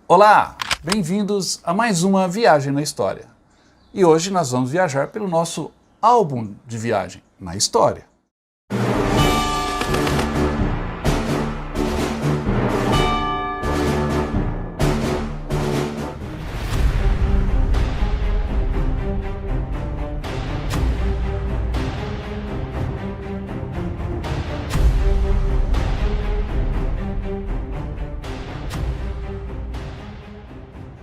Olá, bem-vindos a mais uma viagem na história. E hoje nós vamos viajar pelo nosso álbum de viagem na história.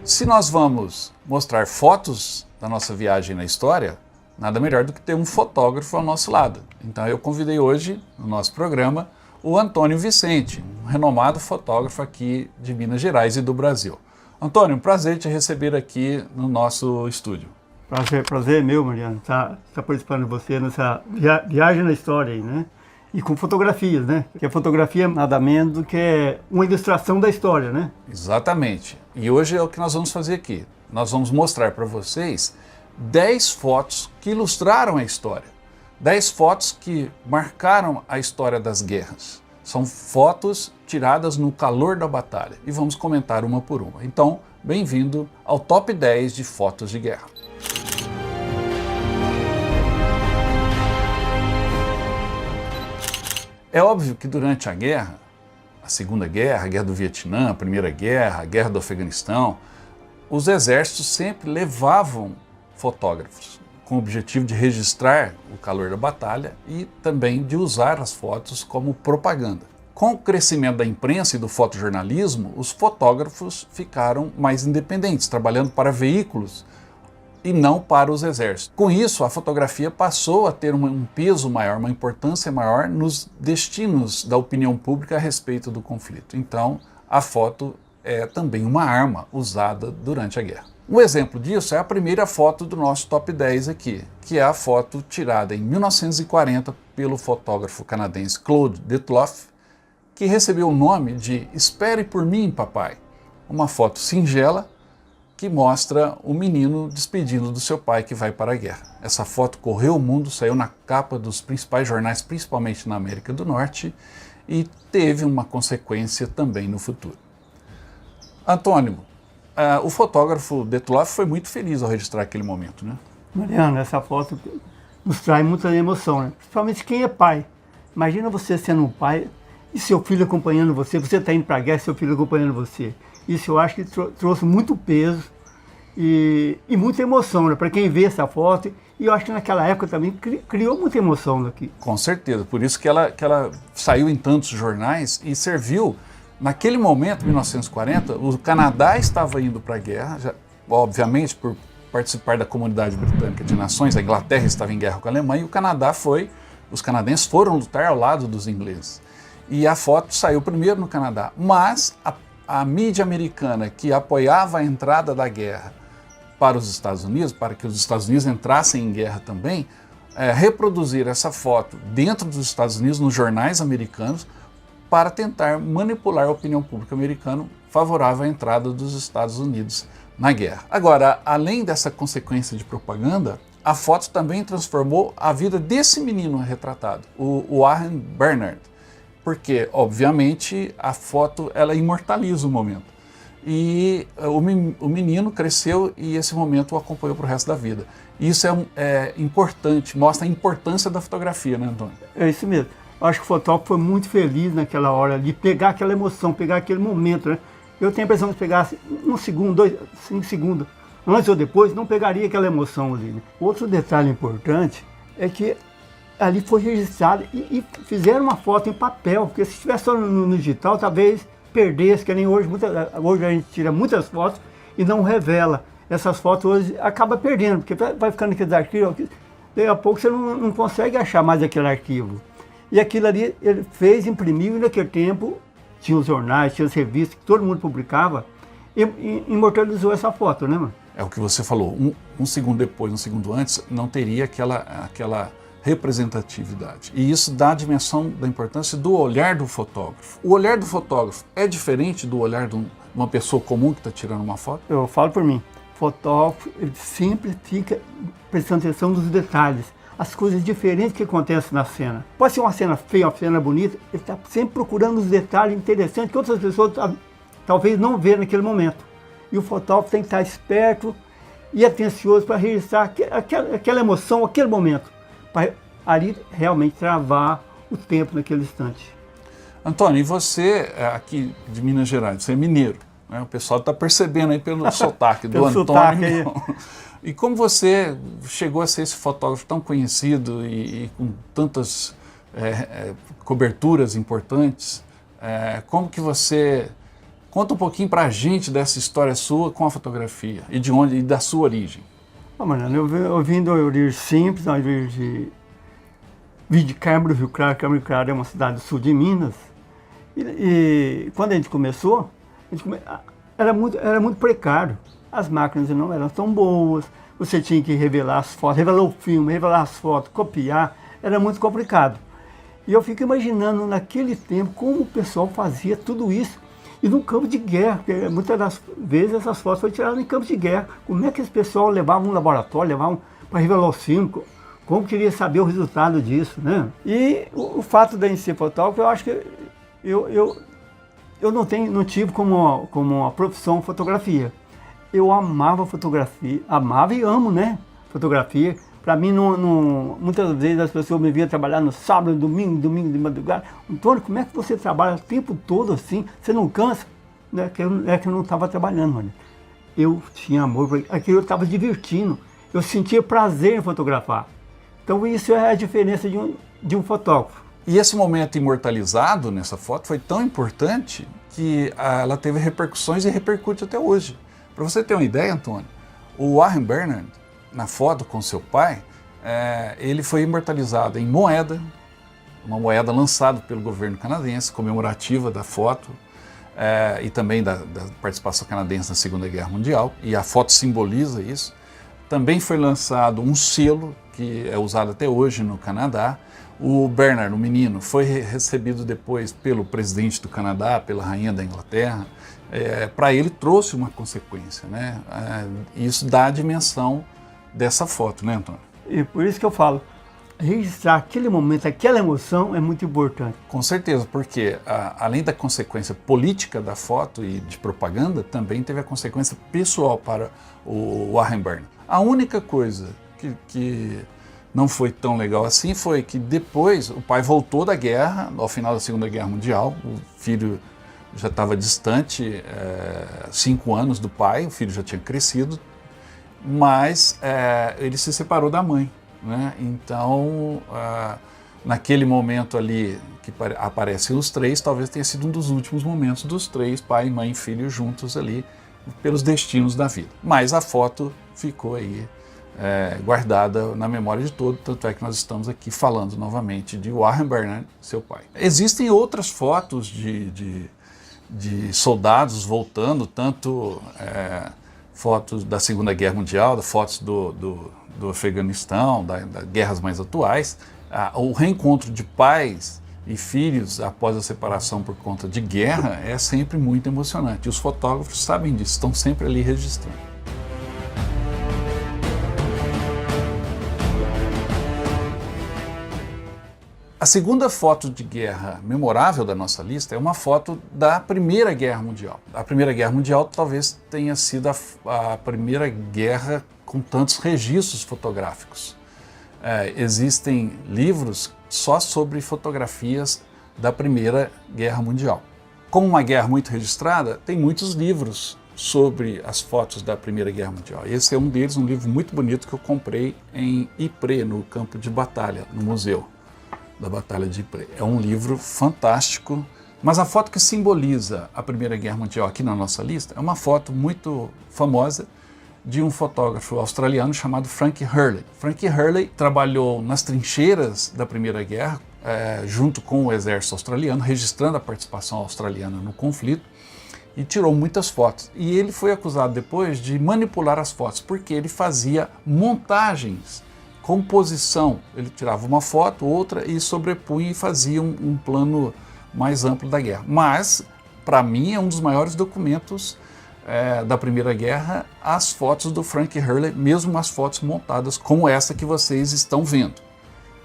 Se nós vamos mostrar fotos da nossa viagem na história, nada melhor do que ter um fotógrafo ao nosso lado. Então eu convidei hoje, no nosso programa, o Antônio Vicente, um renomado fotógrafo aqui de Minas Gerais e do Brasil. Antônio, um prazer te receber aqui no nosso estúdio. Prazer é meu, Mariano, estar participando de você nessa viagem na história aí, né? E com fotografias, né? Porque a fotografia nada menos do que uma ilustração da história, né? Exatamente. E hoje é o que nós vamos fazer aqui. Nós vamos mostrar para vocês 10 fotos que ilustraram a história. 10 fotos que marcaram a história das guerras. São fotos tiradas no calor da batalha. E vamos comentar uma por uma. Então, bem-vindo ao Top 10 de fotos de guerra. É óbvio que durante a guerra, a Segunda Guerra, a Guerra do Vietnã, a Primeira Guerra, a Guerra do Afeganistão, os exércitos sempre levavam fotógrafos com o objetivo de registrar o calor da batalha e também de usar as fotos como propaganda. Com o crescimento da imprensa e do fotojornalismo, os fotógrafos ficaram mais independentes, trabalhando para veículos e não para os exércitos. Com isso, a fotografia passou a ter um peso maior, uma importância maior nos destinos da opinião pública a respeito do conflito. Então, a foto é também uma arma usada durante a guerra. Um exemplo disso é a primeira foto do nosso top 10 aqui, que é a foto tirada em 1940 pelo fotógrafo canadense Claude Detloff, que recebeu o nome de Espere por mim, papai. Uma foto singela que mostra o menino despedindo do seu pai que vai para a guerra. Essa foto correu o mundo, saiu na capa dos principais jornais, principalmente na América do Norte, e teve uma consequência também no futuro. Antônio, o fotógrafo Detloff foi muito feliz ao registrar aquele momento, né? Mariano, essa foto nos traz muita emoção, né? Principalmente quem é pai. Imagina você sendo um pai e seu filho acompanhando você, você está indo para a guerra e seu filho acompanhando você. Isso eu acho que trouxe muito peso e muita emoção, né, para quem vê essa foto. E eu acho que naquela época também criou muita emoção daqui. Com certeza, por isso que ela saiu em tantos jornais e serviu. Naquele momento, 1940, o Canadá estava indo para a guerra, já, obviamente por participar da Comunidade Britânica de Nações, a Inglaterra estava em guerra com a Alemanha e os canadenses foram lutar ao lado dos ingleses. E a foto saiu primeiro no Canadá, mas a mídia americana que apoiava a entrada da guerra para os Estados Unidos, para que os Estados Unidos entrassem em guerra também, reproduzir essa foto dentro dos Estados Unidos, nos jornais americanos, para tentar manipular a opinião pública americana favorável à entrada dos Estados Unidos na guerra. Agora, além dessa consequência de propaganda, a foto também transformou a vida desse menino retratado, o Warren Bernard, porque, obviamente, a foto ela imortaliza o momento. E o menino cresceu e esse momento o acompanhou para o resto da vida. Isso é importante, mostra a importância da fotografia, né, Antônio? É isso mesmo. Eu acho que o fotógrafo foi muito feliz naquela hora de pegar aquela emoção, pegar aquele momento, né? Eu tenho a impressão que se pegasse 1 segundo, 2, 5 segundos, antes ou depois, não pegaria aquela emoção ali, né? Outro detalhe importante é que ali foi registrado e fizeram uma foto em papel, porque se estivesse só no digital, talvez perdesse, que nem hoje, hoje a gente tira muitas fotos e não revela. Essas fotos hoje acaba perdendo, porque vai ficando aqueles arquivos, daí a pouco você não consegue achar mais aquele arquivo. E aquilo ali ele fez, imprimiu, e naquele tempo tinha os jornais, tinha as revistas que todo mundo publicava, e imortalizou essa foto, né, mano? É o que você falou, um segundo depois, um segundo antes, não teria aquela representatividade. E isso dá a dimensão da importância do olhar do fotógrafo. O olhar do fotógrafo é diferente do olhar de uma pessoa comum que está tirando uma foto? Eu falo por mim, o fotógrafo ele sempre fica prestando atenção nos detalhes, as coisas diferentes que acontecem na cena. Pode ser uma cena feia, uma cena bonita, ele está sempre procurando os detalhes interessantes que outras pessoas talvez não vejam naquele momento. E o fotógrafo tem que estar esperto e atencioso para registrar aquela emoção, aquele momento, para ali realmente travar o tempo naquele instante. Antônio, e você aqui de Minas Gerais, você é mineiro, né? O pessoal está percebendo aí pelo sotaque do Antônio. E como você chegou a ser esse fotógrafo tão conhecido e com tantas coberturas importantes, como que você... Conta um pouquinho para a gente dessa história sua com a fotografia e de onde e da sua origem. Mariano, eu vim de uma origem simples, uma origem de Câmara, Rio Claro. Câmara Claro é uma cidade do sul de Minas. E quando a gente começou, era muito precário. As máquinas não eram tão boas, você tinha que revelar as fotos, revelar o filme, revelar as fotos, copiar, era muito complicado. E eu fico imaginando naquele tempo como o pessoal fazia tudo isso. E no campo de guerra, porque muitas das vezes essas fotos foram tiradas em campo de guerra. Como é que esse pessoal levava um laboratório, levavam para revelar o filme? Como queria saber o resultado disso, né? E o fato de ser fotógrafo, eu acho que eu não tive como uma profissão fotografia. Eu amava fotografia, amava e amo, né? Fotografia. Para mim, muitas vezes as pessoas me viam trabalhar no sábado, domingo de madrugada. Antônio, como é que você trabalha o tempo todo assim? Você não cansa? É que eu não estava trabalhando, mano. Eu tinha amor por aquilo, eu estava divertindo. Eu sentia prazer em fotografar. Então isso é a diferença de um fotógrafo. E esse momento imortalizado nessa foto foi tão importante que ela teve repercussões e repercute até hoje. Para você ter uma ideia, Antônio, o Warren Bernard, na foto com seu pai, ele foi imortalizado em moeda, uma moeda lançada pelo governo canadense, comemorativa da foto e também da participação canadense na Segunda Guerra Mundial, e a foto simboliza isso. Também foi lançado um selo que é usado até hoje no Canadá. O Bernard, o menino, foi recebido depois pelo presidente do Canadá, pela rainha da Inglaterra. Para ele trouxe uma consequência, né? Isso dá a dimensão dessa foto, né, Antônio? E por isso que eu falo, registrar aquele momento, aquela emoção é muito importante. Com certeza, porque além da consequência política da foto e de propaganda, também teve a consequência pessoal para o Warren Bernard. A única coisa que não foi tão legal assim foi que depois o pai voltou da guerra, ao final da Segunda Guerra Mundial, o filho já estava distante, 5 anos do pai, o filho já tinha crescido, mas ele se separou da mãe, né? Então, naquele momento ali que aparecem os três, talvez tenha sido um dos últimos momentos dos três, pai, mãe e filho juntos ali, pelos destinos da vida. Mas a foto ficou aí guardada na memória de todos, tanto é que nós estamos aqui falando novamente de Warren Bernard, seu pai. Existem outras fotos de soldados voltando, tanto fotos da Segunda Guerra Mundial, fotos do Afeganistão, das guerras mais atuais. O reencontro de pais e filhos após a separação por conta de guerra é sempre muito emocionante. E os fotógrafos sabem disso, estão sempre ali registrando. A segunda foto de guerra memorável da nossa lista é uma foto da Primeira Guerra Mundial. A Primeira Guerra Mundial talvez tenha sido a primeira guerra com tantos registros fotográficos. Existem livros só sobre fotografias da Primeira Guerra Mundial. Como uma guerra muito registrada, tem muitos livros sobre as fotos da Primeira Guerra Mundial. Esse é um deles, um livro muito bonito que eu comprei em Ypres, no campo de batalha, no museu da Batalha de Ypres. É um livro fantástico, mas a foto que simboliza a Primeira Guerra Mundial aqui na nossa lista é uma foto muito famosa de um fotógrafo australiano chamado Frank Hurley. Frank Hurley trabalhou nas trincheiras da Primeira Guerra, junto com o exército australiano, registrando a participação australiana no conflito, e tirou muitas fotos. E ele foi acusado depois de manipular as fotos, porque ele fazia montagens, composição. Ele tirava uma foto, outra, e sobrepunha e fazia um plano mais amplo da guerra. Mas, para mim, é um dos maiores documentos da Primeira Guerra, as fotos do Frank Hurley, mesmo as fotos montadas como essa que vocês estão vendo.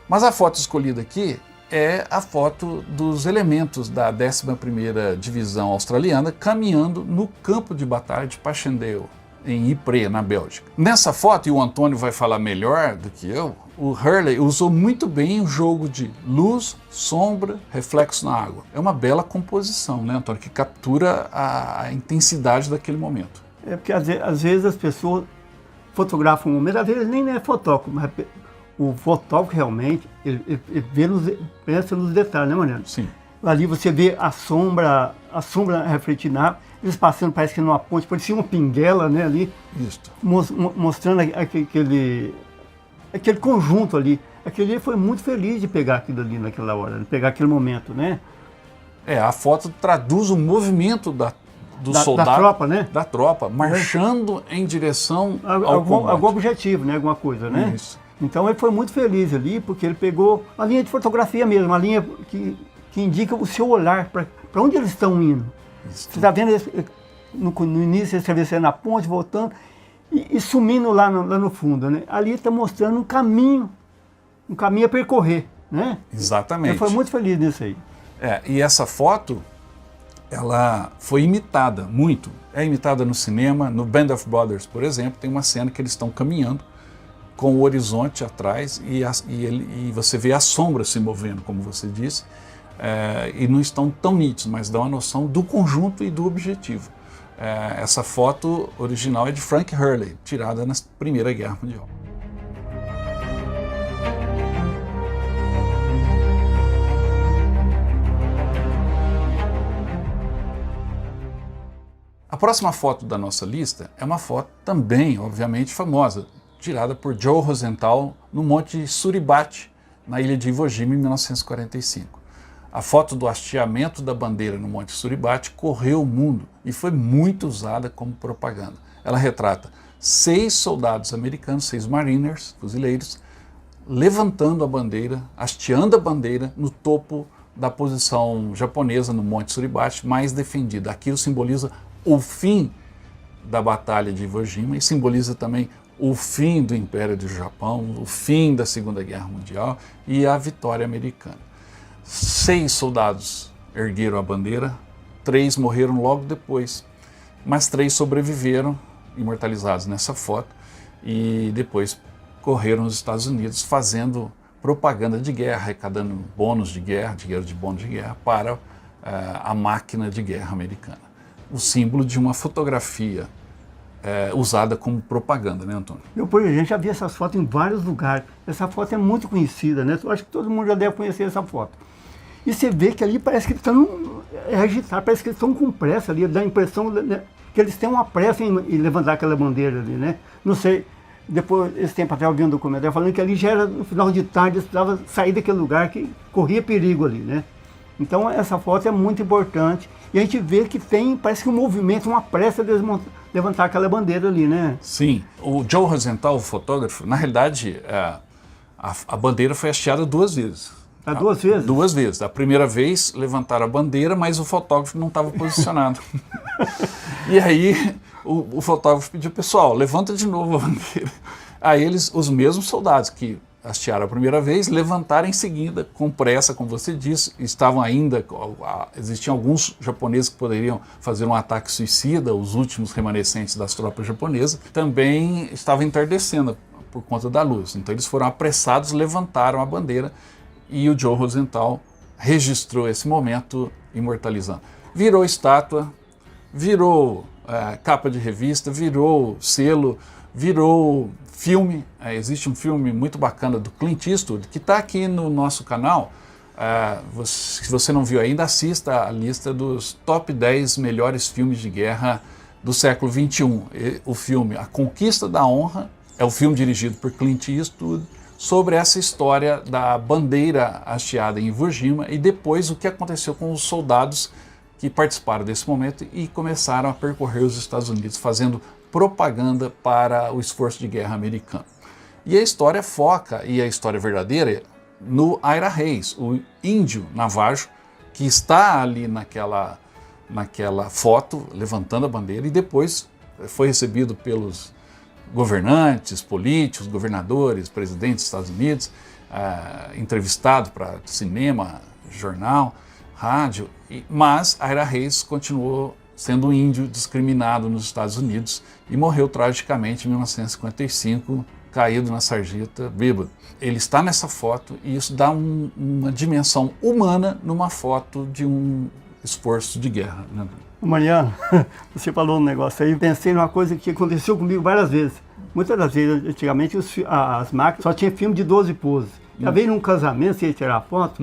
Mas a foto escolhida aqui é a foto dos elementos da 11ª Divisão Australiana caminhando no campo de batalha de Passchendaele, em Ypres, na Bélgica. Nessa foto, e o Antônio vai falar melhor do que eu, o Hurley usou muito bem o jogo de luz, sombra, reflexo na água. É uma bela composição, né, Antônio, que captura a intensidade daquele momento. É porque às vezes as pessoas fotografam um momento, às vezes nem é fotógrafo, mas o fotógrafo realmente, ele pensa nos detalhes, né, Mariano? Sim. Ali você vê a sombra refletindo na água, eles passando, parece que numa ponte, parecia uma pinguela, né, ali. Isso. Mostrando aquele conjunto ali. Aquele ali foi muito feliz de pegar aquilo ali naquela hora, de pegar aquele momento, né? A foto traduz o movimento do soldado, da tropa, né? Da tropa, marchando em direção ao combate. Algum objetivo, né? Alguma coisa, né? Isso. Então ele foi muito feliz ali, porque ele pegou a linha de fotografia mesmo, a linha que indica o seu olhar, para onde eles estão indo. Isso. Você está vendo eles, no início eles atravessando a ponte, voltando e sumindo lá no fundo, né? Ali está mostrando um caminho a percorrer, né? Exatamente. Ele foi muito feliz nisso aí. E essa foto, ela foi imitada muito. É imitada no cinema, no Band of Brothers, por exemplo, tem uma cena que eles estão caminhando com o horizonte atrás e você vê a sombra se movendo, como você disse, e não estão tão nítidos, mas dão a noção do conjunto e do objetivo. Essa foto original é de Frank Hurley, tirada na Primeira Guerra Mundial. A próxima foto da nossa lista é uma foto também, obviamente, famosa, tirada por Joe Rosenthal no Monte Suribachi, na ilha de Iwo Jima, em 1945. A foto do hasteamento da bandeira no Monte Suribachi correu o mundo e foi muito usada como propaganda. Ela retrata 6 soldados americanos, 6 mariners, fuzileiros, levantando a bandeira, hasteando a bandeira no topo da posição japonesa no Monte Suribachi, mais defendida. Aquilo simboliza o fim da Batalha de Iwo Jima e simboliza também o fim do Império do Japão, o fim da Segunda Guerra Mundial e a vitória americana. 6 soldados ergueram a bandeira, 3 morreram logo depois, mas 3 sobreviveram, imortalizados nessa foto, e depois correram aos Estados Unidos fazendo propaganda de guerra, arrecadando bônus de guerra, dinheiro de bônus de guerra para a máquina de guerra americana. O símbolo de uma fotografia usada como propaganda, né, Antônio? A gente já viu essas fotos em vários lugares. Essa foto é muito conhecida, né? Eu acho que todo mundo já deve conhecer essa foto. E você vê que ali parece que eles estão agitados, parece que eles estão com pressa ali, dá a impressão, né, que eles têm uma pressa em levantar aquela bandeira ali, né? Não sei, depois, esse tempo até eu vi um documentário falando que ali já era no final de tarde, eles precisavam sair daquele lugar que corria perigo ali, né? Então essa foto é muito importante e a gente vê que tem, parece que um movimento, uma pressa de levantar aquela bandeira ali, né? Sim, o Joe Rosenthal, o fotógrafo, na realidade a bandeira foi hasteada 2 vezes. 2 vezes? 2 vezes. A primeira vez levantaram a bandeira, mas o fotógrafo não estava posicionado. E aí o fotógrafo pediu, pessoal, levanta de novo a bandeira. Aí eles, os mesmos soldados que hastearam a primeira vez, levantaram em seguida, com pressa, como você disse, estavam ainda, existiam alguns japoneses que poderiam fazer um ataque suicida, os últimos remanescentes das tropas japonesas, também estava entardecendo por conta da luz. Então eles foram apressados, levantaram a bandeira e o Joe Rosenthal registrou esse momento imortalizando. Virou estátua, virou capa de revista, virou selo, virou filme. Existe um filme muito bacana do Clint Eastwood que está aqui no nosso canal. Se você não viu ainda, assista a lista dos top 10 melhores filmes de guerra do século XXI. O filme A Conquista da Honra é o filme dirigido por Clint Eastwood sobre essa história da bandeira hasteada em Iwo Jima e depois o que aconteceu com os soldados que participaram desse momento e começaram a percorrer os Estados Unidos fazendo propaganda para o esforço de guerra americano. E a história foca, e a história verdadeira, no Ira Reis, o índio navajo que está ali naquela foto, levantando a bandeira, e depois foi recebido pelos governantes, políticos, governadores, presidentes dos Estados Unidos, entrevistado para cinema, jornal, rádio, mas Aira Reis continuou sendo um índio discriminado nos Estados Unidos e morreu tragicamente em 1955, caído na sarjeta, bêbado. Ele está nessa foto e isso dá uma dimensão humana numa foto de um esforço de guerra. Né? Mariano, você falou um negócio aí, pensei numa coisa que aconteceu comigo várias vezes. Muitas das vezes, antigamente, as máquinas só tinham filme de 12 poses. Já veio num casamento, você ia tirar foto,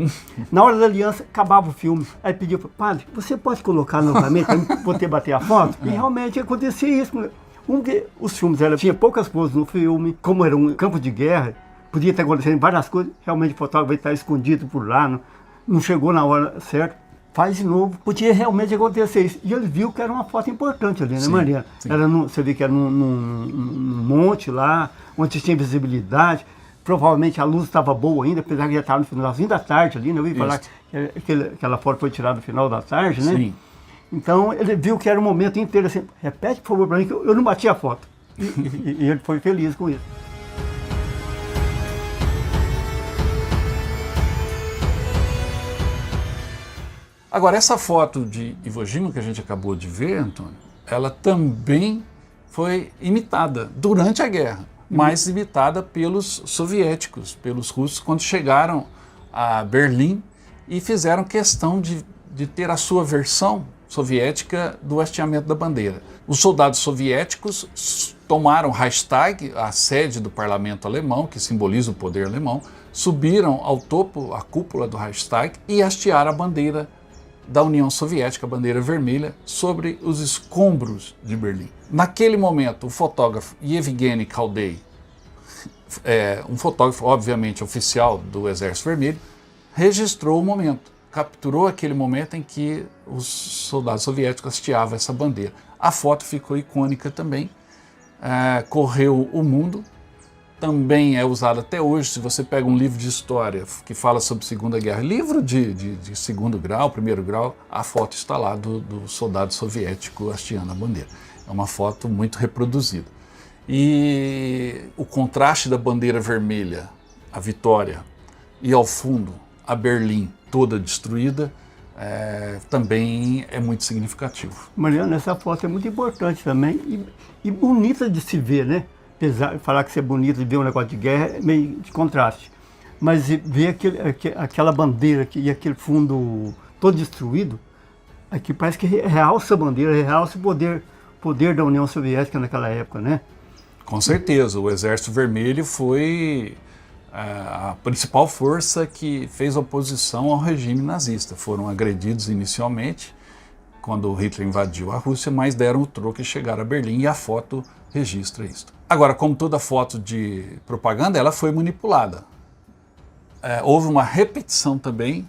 na hora da aliança, acabava o filme. Aí pediu, padre, você pode colocar novamente para eu poder bater a foto? E realmente acontecia isso. Os filmes tinha poucas poses no filme, como era um campo de guerra, podia estar acontecendo várias coisas, realmente o fotógrafo vai estar escondido por lá, não chegou na hora certa. Faz de novo, podia realmente acontecer isso. E ele viu que era uma foto importante ali, né, Mariana? Você vê que era num monte lá, onde tinha visibilidade. Provavelmente a luz estava boa ainda, apesar que já estava no finalzinho da tarde ali, né? Eu ouvi falar que aquela foto foi tirada no final da tarde, né? Sim. Então ele viu que era um momento inteiro assim, repete por favor para mim que eu não bati a foto. E ele foi feliz com isso. Agora, essa foto de Iwo Jima que a gente acabou de ver, Antônio, ela também foi imitada durante a guerra, mas imitada pelos soviéticos, pelos russos, quando chegaram a Berlim e fizeram questão de ter a sua versão soviética do hasteamento da bandeira. Os soldados soviéticos tomaram Reichstag, a sede do parlamento alemão, que simboliza o poder alemão, subiram ao topo, a cúpula do Reichstag, e hastearam a bandeira da União Soviética, a bandeira vermelha, sobre os escombros de Berlim. Naquele momento, o fotógrafo Yevgeny Kaldei, um fotógrafo obviamente oficial do Exército Vermelho, registrou o momento, capturou aquele momento em que os soldados soviéticos hasteavam essa bandeira. A foto ficou icônica também, correu o mundo, também é usado até hoje. Se você pega um livro de história que fala sobre a Segunda Guerra, livro de segundo grau, primeiro grau, a foto está lá do soldado soviético hasteando a bandeira. É uma foto muito reproduzida. E o contraste da bandeira vermelha, a vitória, e ao fundo a Berlim toda destruída, também é muito significativo. Mariana, essa foto é muito importante também e bonita de se ver, né? Apesar de falar que isso é bonito de ver um negócio de guerra, é meio de contraste. Mas ver aquela bandeira e aquele fundo todo destruído, aqui parece que realça a bandeira, realça o poder da União Soviética naquela época, né? Com certeza, o Exército Vermelho foi a principal força que fez oposição ao regime nazista. Foram agredidos inicialmente, quando Hitler invadiu a Rússia, mas deram o troco e chegaram a Berlim, e a foto registra isso. Agora, como toda foto de propaganda, ela foi manipulada. Houve uma repetição também,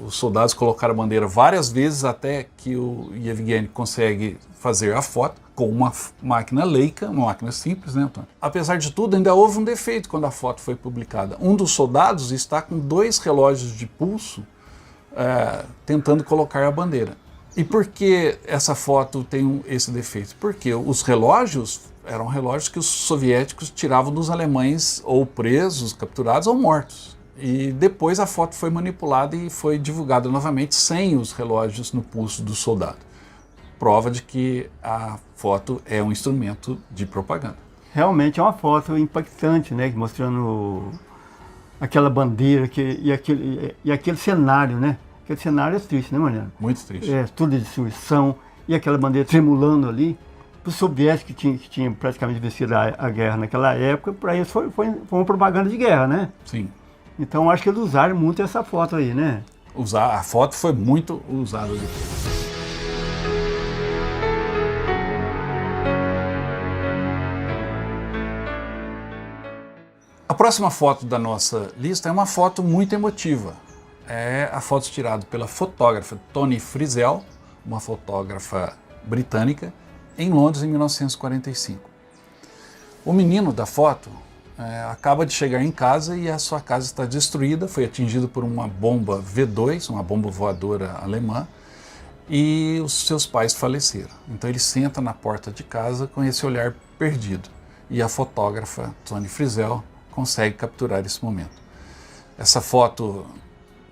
os soldados colocaram a bandeira várias vezes até que o Yevgeny consegue fazer a foto com uma máquina Leica, uma máquina simples, né, Antônio? Apesar de tudo, ainda houve um defeito quando a foto foi publicada. Um dos soldados está com 2 relógios de pulso tentando colocar a bandeira. E por que essa foto tem esse defeito? Porque os relógios eram relógios que os soviéticos tiravam dos alemães ou presos, capturados ou mortos. E depois a foto foi manipulada e foi divulgada novamente sem os relógios no pulso do soldado. Prova de que a foto é um instrumento de propaganda. Realmente é uma foto impactante, né? Mostrando aquela bandeira e aquele cenário, né? Aquele cenário é triste, né, Mariana? Muito triste. Tudo de destruição e aquela bandeira tremulando ali. Para os soviéticos que tinham praticamente vencido a guerra naquela época, para eles foi uma propaganda de guerra, né? Sim. Então acho que eles usaram muito essa foto aí, né? A foto foi muito usada depois. A próxima foto da nossa lista é uma foto muito emotiva. É a foto tirada pela fotógrafa Toni Frizel, uma fotógrafa britânica, em Londres em 1945. O menino da foto acaba de chegar em casa e a sua casa está destruída, foi atingido por uma bomba V2, uma bomba voadora alemã, e os seus pais faleceram. Então ele senta na porta de casa com esse olhar perdido, e a fotógrafa Toni Frizel consegue capturar esse momento. Essa foto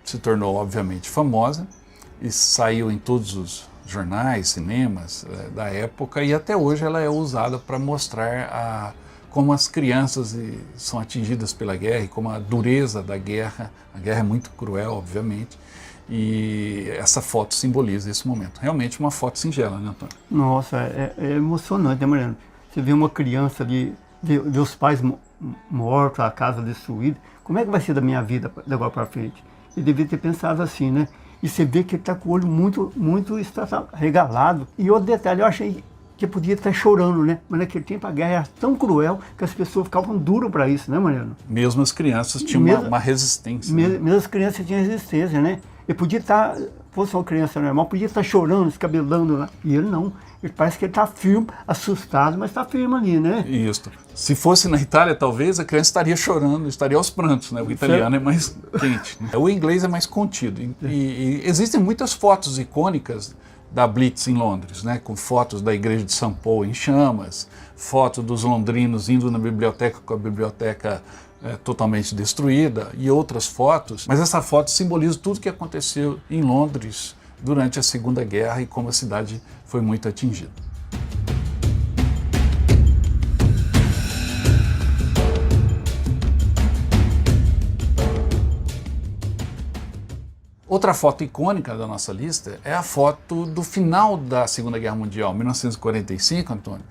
se tornou, obviamente, famosa e saiu em todos os jornais, cinemas da época, e até hoje ela é usada para mostrar como as crianças são atingidas pela guerra e como a dureza da guerra. A guerra é muito cruel, obviamente, e essa foto simboliza esse momento. Realmente uma foto singela, né, Antônio? Nossa, é emocionante, né, Mariano? Você vê uma criança ali, vê os pais mortos, a casa destruída. Como é que vai ser da minha vida de agora para frente? Ele devia ter pensado assim, né? E você vê que ele está com o olho muito regalado. E outro detalhe, eu achei que podia estar chorando, né? Mas naquele tempo a guerra era tão cruel que as pessoas ficavam duras para isso, né, Mariano? Mesmo as crianças tinham uma resistência. Mesmo as crianças tinham resistência, né? Ele podia estar, fosse uma criança normal, podia estar chorando, escabelando lá. E ele não. Ele parece que ele está firme, assustado, mas está firme ali, né? Isso. Se fosse na Itália, talvez a criança estaria chorando, estaria aos prantos, né? O italiano é mais quente, né? O inglês é mais contido. E existem muitas fotos icônicas da Blitz em Londres, né? Com fotos da igreja de São Paulo em chamas, foto dos londrinos indo na biblioteca com a biblioteca totalmente destruída e outras fotos. Mas essa foto simboliza tudo que aconteceu em Londres durante a Segunda Guerra e como a cidade foi muito atingida. Outra foto icônica da nossa lista é a foto do final da Segunda Guerra Mundial, 1945, Antônio,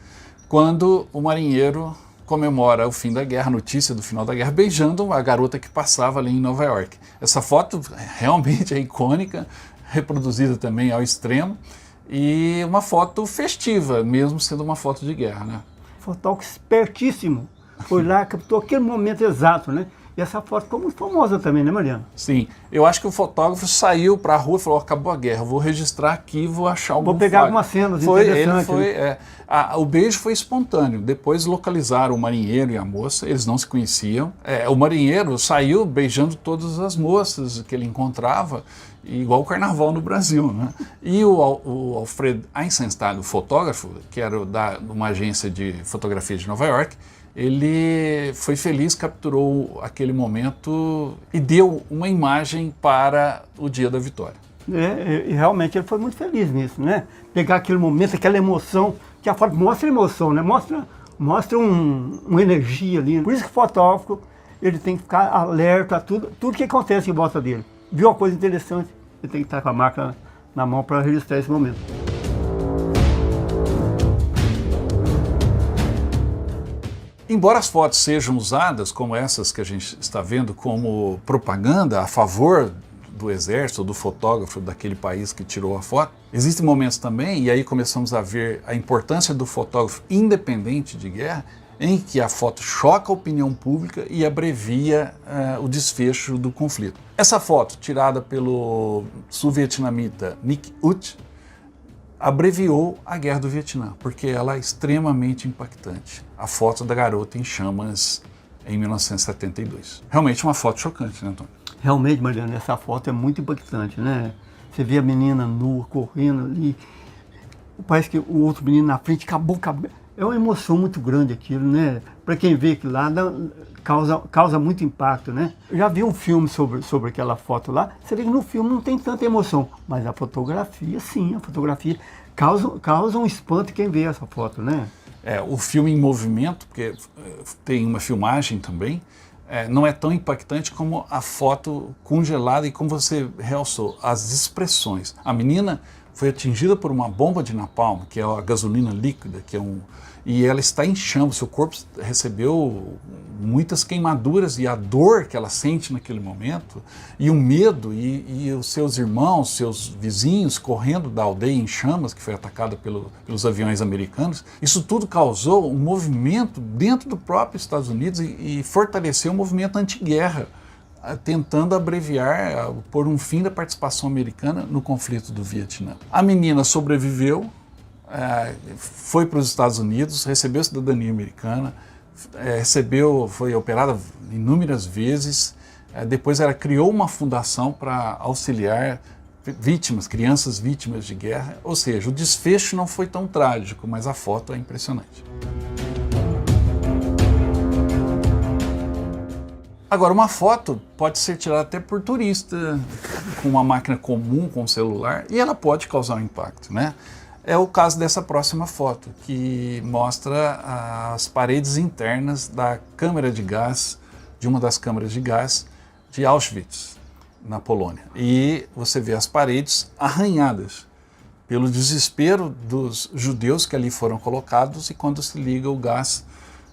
quando o marinheiro comemora o fim da guerra, a notícia do final da guerra, beijando a garota que passava ali em Nova York. Essa foto realmente é icônica, reproduzida também ao extremo, e uma foto festiva, mesmo sendo uma foto de guerra, né? Fotógrafo espertíssimo. Foi lá, captou aquele momento exato, né? E essa foto ficou muito famosa também, né, Mariano? Sim. Eu acho que o fotógrafo saiu para a rua e falou, acabou a guerra, vou registrar aqui, vou achar algum... Vou pegar algumas cenas interessantes. O beijo foi espontâneo. Depois localizaram o marinheiro e a moça, eles não se conheciam. O marinheiro saiu beijando todas as moças que ele encontrava, igual o carnaval no Brasil, né? E o Alfred Eisenstadt, o fotógrafo, que era de uma agência de fotografia de Nova York, ele foi feliz, capturou aquele momento e deu uma imagem para o dia da vitória. E realmente ele foi muito feliz nisso, né? Pegar aquele momento, aquela emoção, que a foto mostra emoção, né? Mostra uma energia ali. Por isso que o fotógrafo ele tem que ficar alerta a tudo que acontece em volta dele. Viu uma coisa interessante, ele tem que estar com a máquina na mão para registrar esse momento. Embora as fotos sejam usadas, como essas que a gente está vendo, como propaganda a favor do exército, do fotógrafo daquele país que tirou a foto, existem momentos também, e aí começamos a ver a importância do fotógrafo independente de guerra, em que a foto choca a opinião pública e abrevia o desfecho do conflito. Essa foto, tirada pelo sul-vietnamita Nick Ut, abreviou a Guerra do Vietnã, porque ela é extremamente impactante. A foto da garota em chamas em 1972. Realmente uma foto chocante, né, Antônio? Realmente, Mariana, essa foto é muito impactante, né? Você vê a menina nua, correndo ali, parece que o outro menino na frente acabou. É uma emoção muito grande aquilo, né? Para quem vê aquilo lá, causa muito impacto, né? Eu já vi um filme sobre aquela foto lá, você vê que no filme não tem tanta emoção, mas a fotografia, sim, a fotografia causa um espanto quem vê essa foto, né? O filme em movimento, porque tem uma filmagem também, não é tão impactante como a foto congelada e como você realçou, as expressões. A menina foi atingida por uma bomba de napalm, que é a gasolina líquida, e ela está em chamas, seu corpo recebeu muitas queimaduras e a dor que ela sente naquele momento, e o medo, e os seus irmãos, seus vizinhos correndo da aldeia em chamas, que foi atacada pelos aviões americanos, isso tudo causou um movimento dentro do próprio Estados Unidos e fortaleceu o movimento anti-guerra, tentando abreviar, pôr um fim da participação americana no conflito do Vietnã. A menina sobreviveu, foi para os Estados Unidos, recebeu cidadania americana, foi operada inúmeras vezes, depois ela criou uma fundação para auxiliar crianças vítimas de guerra, ou seja, o desfecho não foi tão trágico, mas a foto é impressionante. Agora, uma foto pode ser tirada até por turista, com uma máquina comum, com um celular, e ela pode causar um impacto, né? É o caso dessa próxima foto, que mostra as paredes internas da câmara de gás, de uma das câmaras de gás de Auschwitz, na Polônia. E você vê as paredes arranhadas pelo desespero dos judeus que ali foram colocados e quando se liga o gás,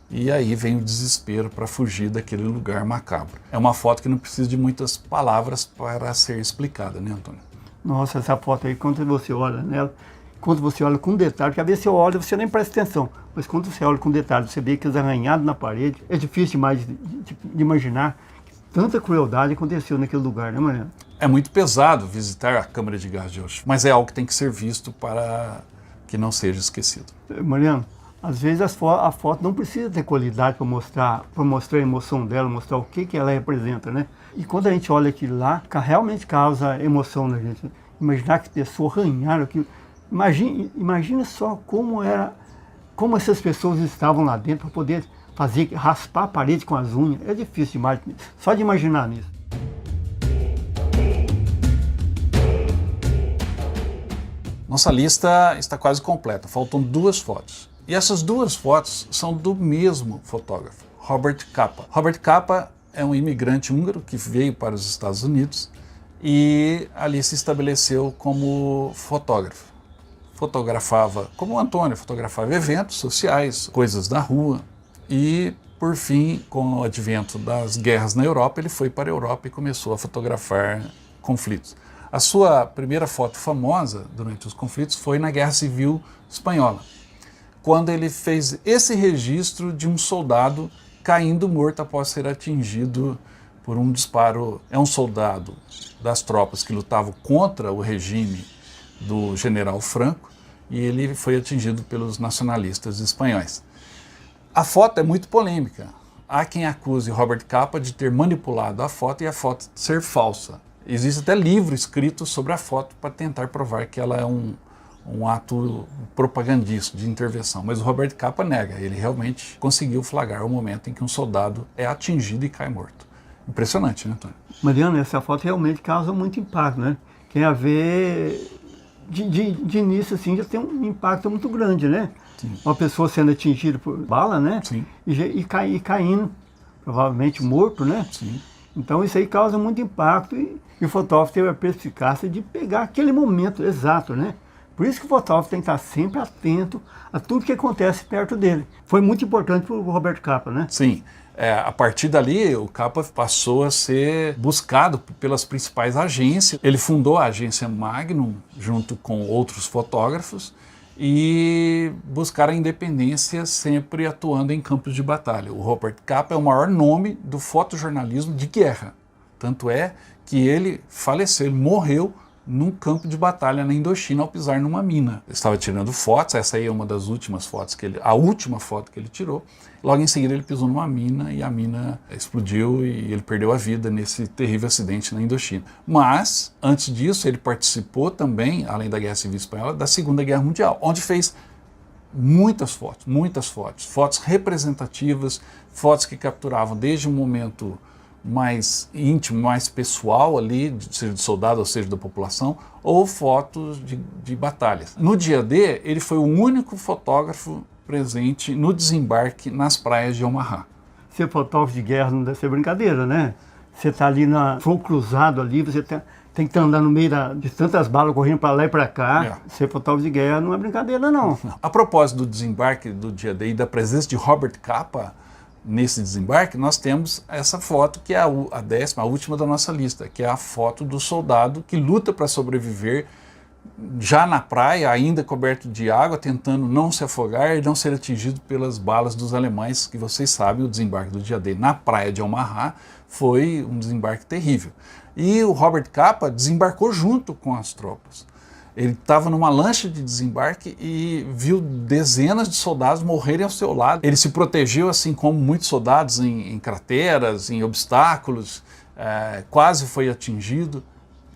e aí vem o desespero para fugir daquele lugar macabro. É uma foto que não precisa de muitas palavras para ser explicada, né, Antônio? Nossa, essa foto aí, quando você olha nela, quando você olha com detalhe, porque às vezes você olha, você nem presta atenção, mas quando você olha com detalhe, você vê aqueles arranhados na parede, é difícil demais de imaginar que tanta crueldade aconteceu naquele lugar, né, Mariano? É muito pesado visitar a câmara de gás de Auschwitz, mas é algo que tem que ser visto para que não seja esquecido. Mariano, às vezes a foto não precisa ter qualidade para mostrar a emoção dela, mostrar o que ela representa, né? E quando a gente olha aquilo lá, realmente causa emoção na gente. Imaginar que pessoas arranharam aquilo. Imagina só como essas pessoas estavam lá dentro para poder raspar a parede com as unhas. É difícil demais, só de imaginar nisso. Nossa lista está quase completa, faltam 2 fotos. E essas 2 fotos são do mesmo fotógrafo, Robert Capa. Robert Capa é um imigrante húngaro que veio para os Estados Unidos e ali se estabeleceu como fotógrafo. Fotografava, como o Antônio, fotografava eventos sociais, coisas da rua e, por fim, com o advento das guerras na Europa, ele foi para a Europa e começou a fotografar conflitos. A sua primeira foto famosa durante os conflitos foi na Guerra Civil Espanhola, quando ele fez esse registro de um soldado caindo morto após ser atingido por um disparo. É um soldado das tropas que lutavam contra o regime do general Franco e ele foi atingido pelos nacionalistas espanhóis. A foto é muito polêmica. Há quem acuse Robert Capa de ter manipulado a foto e a foto ser falsa. Existe até livro escrito sobre a foto para tentar provar que ela é um ato propagandístico de intervenção, mas o Robert Capa nega, ele realmente conseguiu flagrar o momento em que um soldado é atingido e cai morto. Impressionante, né, Antônio? Mariano, essa foto realmente causa muito impacto, né? Tem a ver, de início assim, já tem um impacto muito grande, né? Sim. Uma pessoa sendo atingida por bala, né? Sim. E caindo, provavelmente morto, né? Sim. Então isso aí causa muito impacto e o fotógrafo teve a perspicácia de pegar aquele momento exato, né? Por isso que o fotógrafo tem que estar sempre atento a tudo que acontece perto dele. Foi muito importante para o Robert Capa, né? Sim. A partir dali, o Capa passou a ser buscado pelas principais agências. Ele fundou a agência Magnum, junto com outros fotógrafos, e buscaram a independência sempre atuando em campos de batalha. O Robert Capa é o maior nome do fotojornalismo de guerra. Tanto é que ele faleceu, ele morreu num campo de batalha na Indochina ao pisar numa mina. Ele estava tirando fotos, essa aí é uma das últimas fotos a última foto que ele tirou. Logo em seguida ele pisou numa mina e a mina explodiu e ele perdeu a vida nesse terrível acidente na Indochina. Mas, antes disso, ele participou também, além da Guerra Civil Espanhola, da Segunda Guerra Mundial, onde fez muitas fotos representativas, fotos que capturavam desde um momento mais íntimo, mais pessoal ali, seja de soldado ou seja da população, ou fotos de batalhas. No dia D, ele foi o único fotógrafo presente no desembarque nas praias de Omaha. Ser fotógrafo de guerra não deve ser brincadeira, né? Você está ali no fogo cruzado ali, você tem que estar andando no meio de tantas balas correndo para lá e para cá. Ser fotógrafo de guerra não é brincadeira, não. A propósito do desembarque do dia D e da presença de Robert Capa nesse desembarque, nós temos essa foto que é a 10ª, a última da nossa lista, que é a foto do soldado que luta para sobreviver já na praia, ainda coberto de água, tentando não se afogar e não ser atingido pelas balas dos alemães, que vocês sabem, o desembarque do dia D na praia de Omaha foi um desembarque terrível. E o Robert Capa desembarcou junto com as tropas. Ele estava numa lancha de desembarque e viu dezenas de soldados morrerem ao seu lado. Ele se protegeu, assim como muitos soldados, em crateras, em obstáculos, quase foi atingido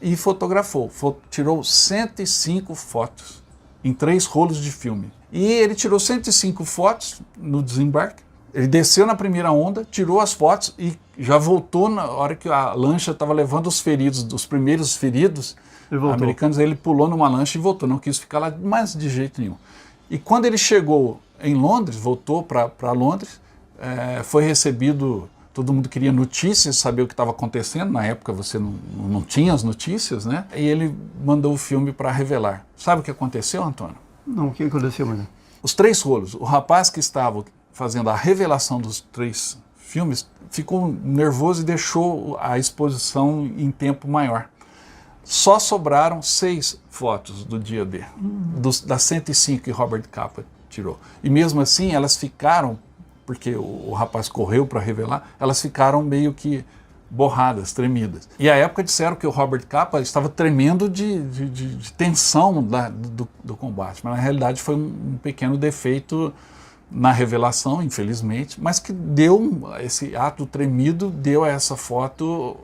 e fotografou. Tirou 105 fotos em 3 rolos de filme. E ele tirou 105 fotos no desembarque Ele desceu na primeira onda, tirou as fotos e já voltou na hora que a lancha estava levando os feridos, os primeiros feridos americanos. Ele pulou numa lancha e voltou, não quis ficar lá mais de jeito nenhum. E quando ele chegou em Londres, voltou para Londres, foi recebido, todo mundo queria notícias, saber o que estava acontecendo, na época você não tinha as notícias, né? E ele mandou o filme para revelar. Sabe o que aconteceu, Antônio? Não, o que aconteceu, mano? Os 3 rolos, o rapaz que estava fazendo a revelação dos 3 filmes ficou nervoso e deixou a exposição em tempo maior. Só sobraram 6 fotos do dia D, das 105 que Robert Capa tirou. E mesmo assim elas ficaram, porque o rapaz correu para revelar, elas ficaram meio que borradas, tremidas. E à época disseram que o Robert Capa estava tremendo de tensão do combate, mas na realidade foi um pequeno defeito na revelação, infelizmente, mas que deu, esse ato tremido deu a essa foto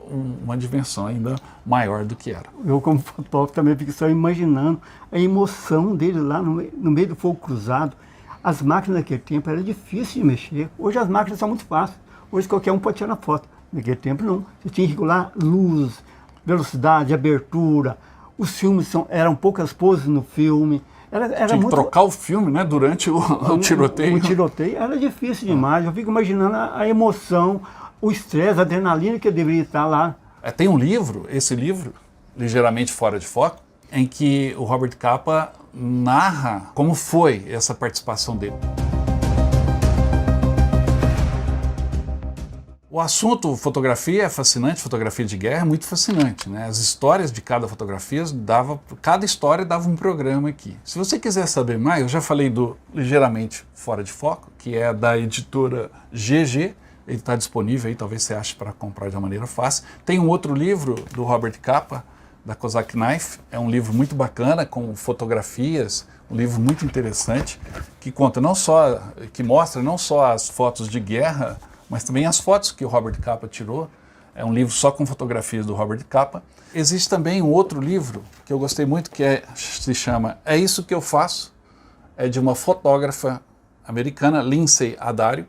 uma dimensão ainda maior do que era. Eu, como fotógrafo, também fico só imaginando a emoção dele lá no meio do fogo cruzado. As máquinas naquele tempo era difícil de mexer. Hoje as máquinas são muito fáceis. Hoje qualquer um pode tirar foto. Naquele tempo não. Você tinha que regular luz, velocidade, abertura. Os filmes eram poucas poses no filme. Era tinha que muito... trocar o filme, né, durante o tiroteio. O tiroteio era difícil demais. Eu fico imaginando a emoção, o estresse, a adrenalina que deveria estar lá. Tem um livro, esse livro, Ligeiramente Fora de Foco, em que o Robert Capa narra como foi essa participação dele. O assunto fotografia é fascinante, fotografia de guerra é muito fascinante, né? As histórias de cada fotografia cada história dava um programa aqui. Se você quiser saber mais, eu já falei do Ligeiramente Fora de Foco, que é da editora GG, ele está disponível aí, talvez você ache para comprar de uma maneira fácil. Tem um outro livro do Robert Capa, da Cossack Knife, é um livro muito bacana, com fotografias, um livro muito interessante, que conta que mostra não só as fotos de guerra, mas também as fotos que o Robert Capa tirou. É um livro só com fotografias do Robert Capa. Existe também um outro livro que eu gostei muito, que se chama É Isso Que Eu Faço, é de uma fotógrafa americana, Lindsay Addario,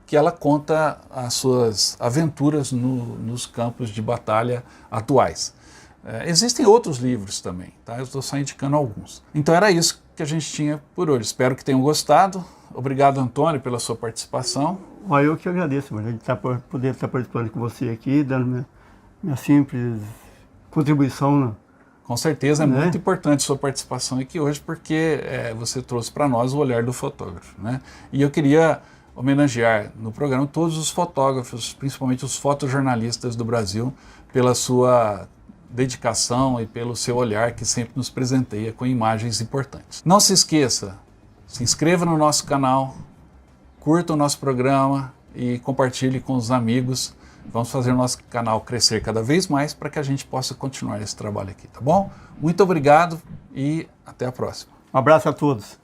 que ela conta as suas aventuras nos campos de batalha atuais. Existem outros livros também, tá? Eu estou só indicando alguns. Então era isso que a gente tinha por hoje. Espero que tenham gostado. Obrigado, Antônio, pela sua participação. Eu que agradeço, mano, de poder estar participando com você aqui, dando minha simples contribuição. Né? Com certeza, é muito importante a sua participação aqui hoje, porque você trouxe para nós o olhar do fotógrafo. Né? E eu queria homenagear no programa todos os fotógrafos, principalmente os fotojornalistas do Brasil, pela sua dedicação e pelo seu olhar que sempre nos presenteia com imagens importantes. Não se esqueça, se inscreva no nosso canal, curta o nosso programa e compartilhe com os amigos. Vamos fazer o nosso canal crescer cada vez mais para que a gente possa continuar esse trabalho aqui, tá bom? Muito obrigado e até a próxima. Um abraço a todos.